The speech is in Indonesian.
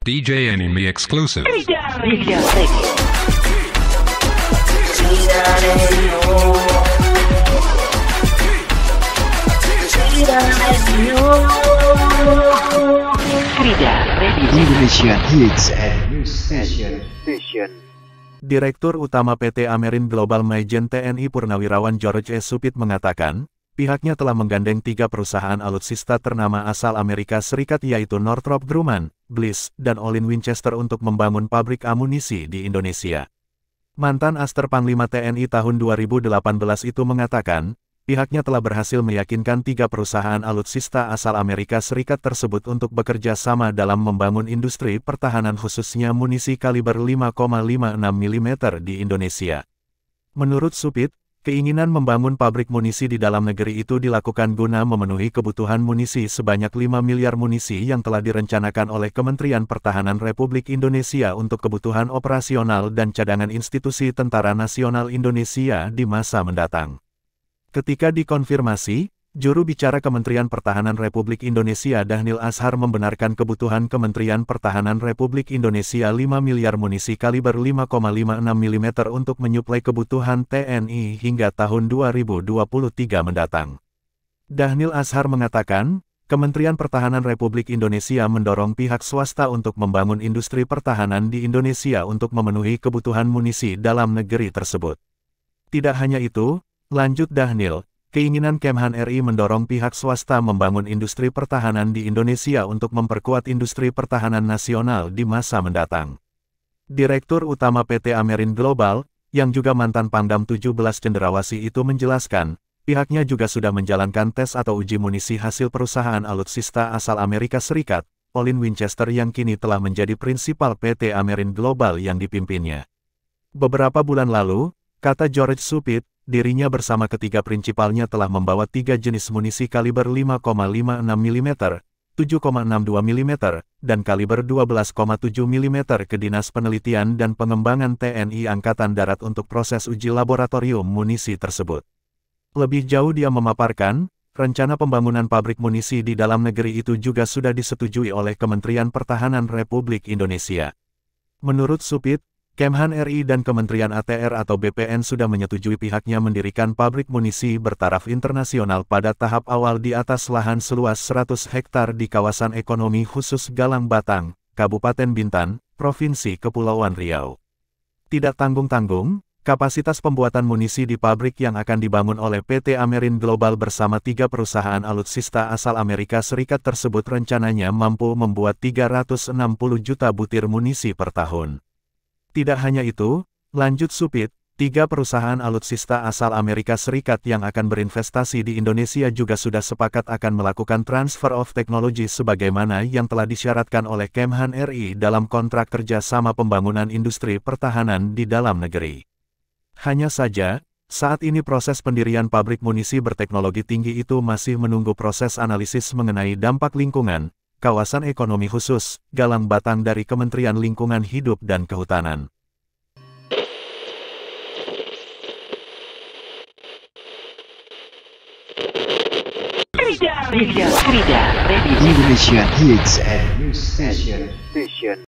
DJ Enemy exclusive. Indonesia Hits and Station. Direktur Utama PT Amerin Global Majen TNI Purnawirawan George S. Supit mengatakan, pihaknya telah menggandeng 3 perusahaan alutsista ternama asal Amerika Serikat yaitu Northrop Grumman, Bliss, dan Olin Winchester untuk membangun pabrik amunisi di Indonesia. Mantan Aster Panglima TNI tahun 2018 itu mengatakan, pihaknya telah berhasil meyakinkan 3 perusahaan alutsista asal Amerika Serikat tersebut untuk bekerja sama dalam membangun industri pertahanan khususnya munisi kaliber 5,56 mm di Indonesia. Menurut Supit, keinginan membangun pabrik munisi di dalam negeri itu dilakukan guna memenuhi kebutuhan munisi sebanyak 5 miliar munisi yang telah direncanakan oleh Kementerian Pertahanan Republik Indonesia untuk kebutuhan operasional dan cadangan institusi Tentara Nasional Indonesia di masa mendatang. Ketika dikonfirmasi, juru bicara Kementerian Pertahanan Republik Indonesia Dhanil Azhar membenarkan kebutuhan Kementerian Pertahanan Republik Indonesia 5 miliar munisi kaliber 5,56 mm untuk menyuplai kebutuhan TNI hingga tahun 2023 mendatang. Dhanil Azhar mengatakan, Kementerian Pertahanan Republik Indonesia mendorong pihak swasta untuk membangun industri pertahanan di Indonesia untuk memenuhi kebutuhan munisi dalam negeri tersebut. Tidak hanya itu, lanjut Dhanil, keinginan Kemhan RI mendorong pihak swasta membangun industri pertahanan di Indonesia untuk memperkuat industri pertahanan nasional di masa mendatang. Direktur Utama PT Amerin Global, yang juga mantan Pangdam 17 Cenderawasih itu menjelaskan, pihaknya juga sudah menjalankan tes atau uji munisi hasil perusahaan alutsista asal Amerika Serikat, Olin Winchester yang kini telah menjadi prinsipal PT Amerin Global yang dipimpinnya. Beberapa bulan lalu, kata George Supit, dirinya bersama ketiga prinsipalnya telah membawa 3 jenis munisi kaliber 5,56 mm, 7,62 mm, dan kaliber 12,7 mm ke Dinas Penelitian dan Pengembangan TNI Angkatan Darat untuk proses uji laboratorium munisi tersebut. Lebih jauh dia memaparkan, rencana pembangunan pabrik munisi di dalam negeri itu juga sudah disetujui oleh Kementerian Pertahanan Republik Indonesia. Menurut Supit, Kemhan RI dan Kementerian ATR atau BPN sudah menyetujui pihaknya mendirikan pabrik munisi bertaraf internasional pada tahap awal di atas lahan seluas 100 hektar di kawasan ekonomi khusus Galang Batang, Kabupaten Bintan, Provinsi Kepulauan Riau. Tidak tanggung-tanggung, kapasitas pembuatan munisi di pabrik yang akan dibangun oleh PT Amerin Global bersama 3 perusahaan alutsista asal Amerika Serikat tersebut rencananya mampu membuat 360 juta butir munisi per tahun. Tidak hanya itu, lanjut Supit, 3 perusahaan alutsista asal Amerika Serikat yang akan berinvestasi di Indonesia juga sudah sepakat akan melakukan transfer of technology sebagaimana yang telah disyaratkan oleh Kemhan RI dalam kontrak kerja sama pembangunan industri pertahanan di dalam negeri. Hanya saja, saat ini proses pendirian pabrik munisi berteknologi tinggi itu masih menunggu proses analisis mengenai dampak lingkungan, kawasan ekonomi khusus, Galang Batang dari Kementerian Lingkungan Hidup dan Kehutanan. Indonesia Hits and Station.